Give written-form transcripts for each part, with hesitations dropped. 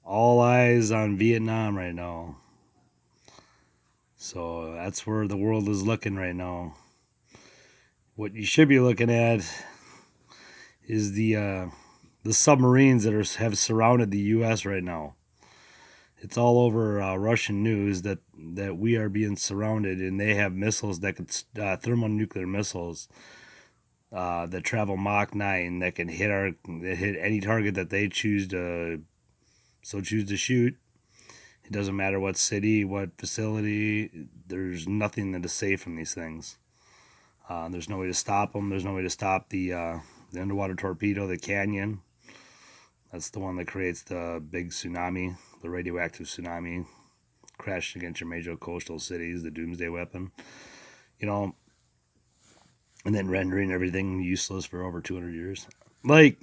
all eyes on Vietnam right now. So that's where the world is looking right now. What you should be looking at is the submarines that have surrounded the U.S. right now. It's all over Russian news that we are being surrounded, and they have missiles that could thermonuclear missiles that travel Mach 9 that can hit any target that they choose to shoot. It doesn't matter what city, what facility. There's nothing that is safe from these things. There's no way to stop them. There's no way to stop the underwater torpedo, the canyon. That's the one that creates the big tsunami, the radioactive tsunami, crashing against your major coastal cities, the doomsday weapon. You know, and then rendering everything useless for over 200 years. Like,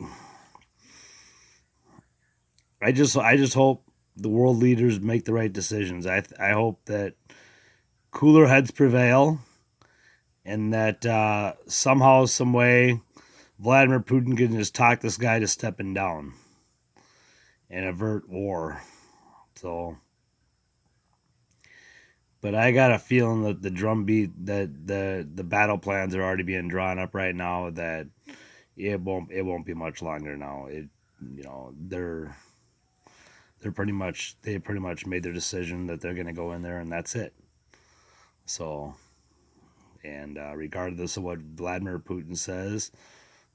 I just hope the world leaders make the right decisions. I hope that cooler heads prevail, and that somehow, some way, Vladimir Putin can just talk this guy to stepping down and avert war. So, but I got a feeling that the drumbeat, that the battle plans are already being drawn up right now. That it won't be much longer now. They pretty much made their decision that they're going to go in there and that's it. So, and regardless of what Vladimir Putin says,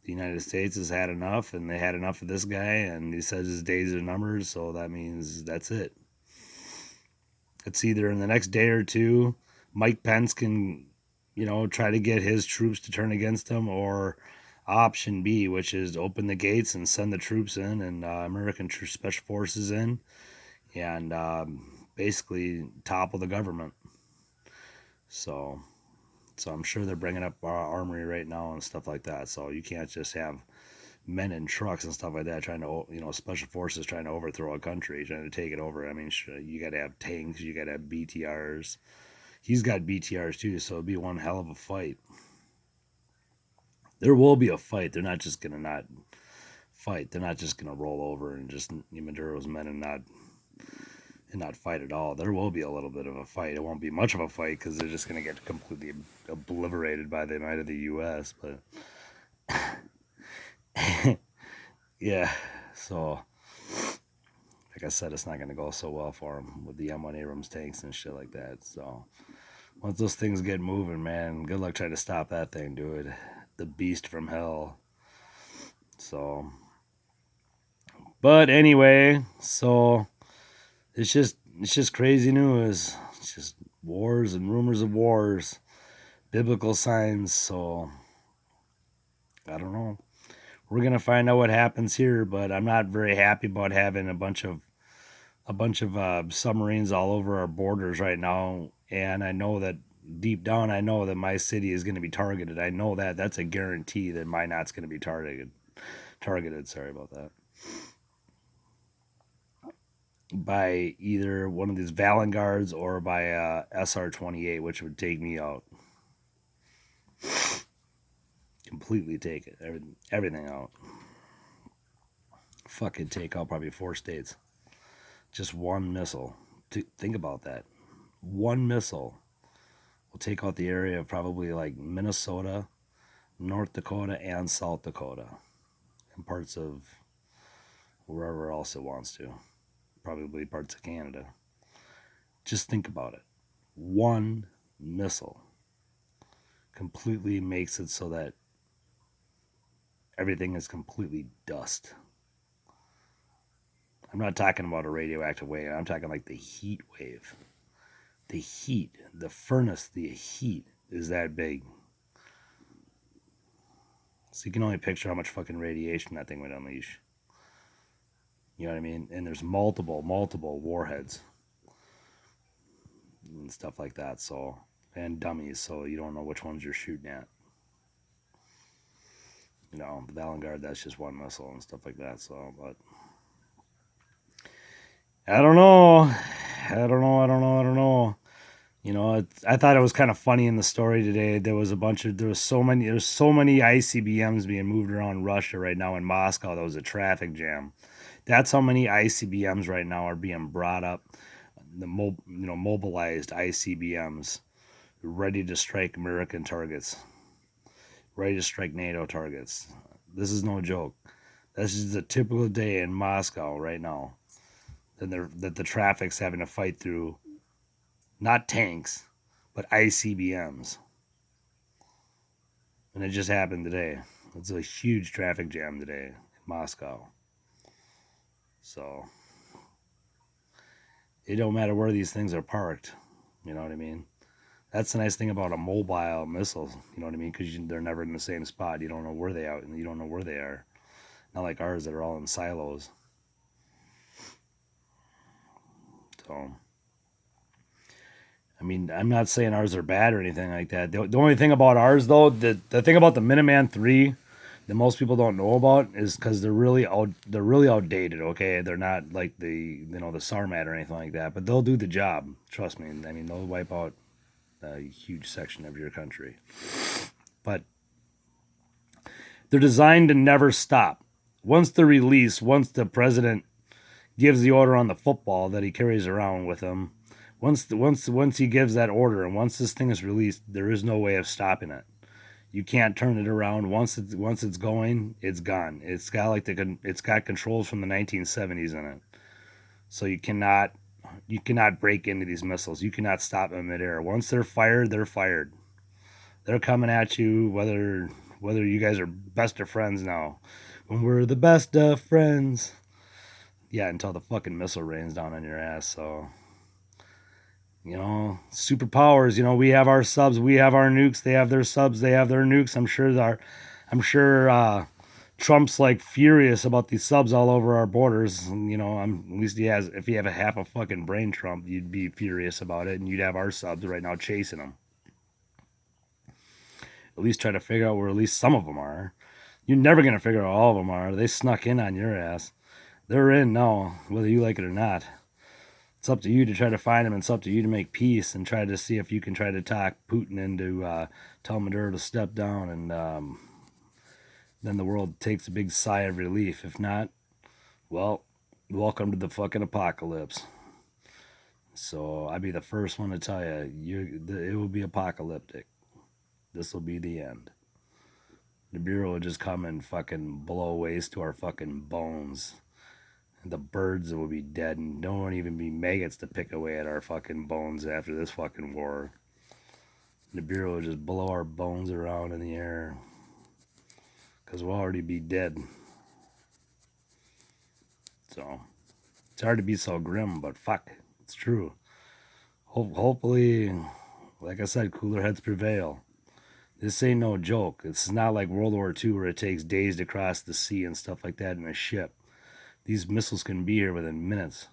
the United States has had enough, and they had enough of this guy, and he says his days are numbered. So that means that's it. It's either in the next day or two, Mike Pence can, try to get his troops to turn against him, or option B, which is open the gates and send the troops in and American special forces in, and basically topple the government. So, so I'm sure they're bringing up our armory right now and stuff like that. So you can't just have men in trucks and stuff like that trying to, special forces trying to overthrow a country, trying to take it over. I mean, you got to have tanks, you got to have BTRs. He's got BTRs too, so it'll be one hell of a fight. There will be a fight. They're not just gonna not fight. They're not just gonna roll over and just Maduro's men and not fight at all. There will be a little bit of a fight. It won't be much of a fight because they're just gonna get completely obliterated by the might of the U.S. But yeah, so like I said, it's not gonna go so well for them with the M1 Abrams tanks and shit like that. So once those things get moving, man, good luck trying to stop that thing, dude. The beast from hell. So, but anyway, so it's just crazy news. It's just wars and rumors of wars, biblical signs. So I don't know. We're gonna find out what happens here, but I'm not very happy about having a bunch of submarines all over our borders right now. And I know that deep down, I know that my city is going to be targeted. I know that that's a guarantee that my not's going to be targeted. Targeted. Sorry about that. By either one of these Valanguards or by SR-28, which would take me out. Completely take it. Everything out. Fucking take out probably 4 states. Just one missile. Think about that. One missile will take out the area of probably like Minnesota, North Dakota, and South Dakota, and parts of wherever else it wants to. Probably parts of Canada. Just think about it. One missile completely makes it so that everything is completely dust. I'm not talking about a radioactive wave. I'm talking like the heat wave. The heat, the furnace, the heat is that big. So you can only picture how much fucking radiation that thing would unleash. You know what I mean? And there's multiple warheads and stuff like that. So, and dummies, so you don't know which ones you're shooting at. The Valangard, that's just one missile and stuff like that. So, but I don't know. I thought it was kind of funny in the story today. There was so many ICBMs being moved around Russia right now in Moscow. That was a traffic jam. That's how many ICBMs right now are being brought up. The mobilized ICBMs ready to strike American targets, ready to strike NATO targets. This is no joke. This is a typical day in Moscow right now. That the traffic's having to fight through not tanks, but ICBMs. And it just happened today. It's a huge traffic jam today in Moscow. So it don't matter where these things are parked. You know what I mean? That's the nice thing about a mobile missile. You know what I mean? Because they're never in the same spot. You don't know where they are, and you don't know where they are. Not like ours that are all in silos. So, I mean, I'm not saying ours are bad or anything like that. The only thing about ours, though, the thing about the Minuteman III that most people don't know about is because they're really outdated. Okay, they're not like the the Sarmat or anything like that, but they'll do the job. Trust me. I mean, they'll wipe out a huge section of your country. But they're designed to never stop. Once they're released, once the president gives the order on the football that he carries around with him, once he gives that order and once this thing is released, there is no way of stopping it. You can't turn it around. Once it's going, it's gone. It's got controls from the 1970s in it, so you cannot break into these missiles. You cannot stop them midair. Once they're fired, they're fired. They're coming at you whether you guys are best of friends now. When we're the best of friends. Yeah, until the fucking missile rains down on your ass. So, superpowers. We have our subs, we have our nukes. They have their subs, they have their nukes. I'm sure Trump's like furious about these subs all over our borders. And, at least he has. If he have a half a fucking brain, Trump, you'd be furious about it, and you'd have our subs right now chasing them. At least try to figure out where at least some of them are. You're never gonna figure out all of them are. They snuck in on your ass. They're in now, whether you like it or not. It's up to you to try to find them. It's up to you to make peace and try to see if you can try to talk Putin into tell Maduro to step down, and then the world takes a big sigh of relief. If not, well, welcome to the fucking apocalypse. So I'd be the first one to tell you, it will be apocalyptic. This will be the end. The Bureau will just come and fucking blow waste to our fucking bones. The birds will be dead, and there won't even be maggots to pick away at our fucking bones after this fucking war. The Bureau will just blow our bones around in the air because we'll already be dead. So it's hard to be so grim, but fuck, it's true. Hopefully, like I said, cooler heads prevail. This ain't no joke. It's not like World War II where it takes days to cross the sea and stuff like that in a ship. These missiles can be here within minutes.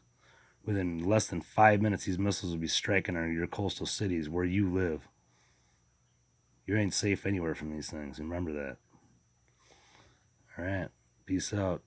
Within less than 5 minutes, these missiles will be striking on your coastal cities where you live. You ain't safe anywhere from these things. Remember that. All right. Peace out.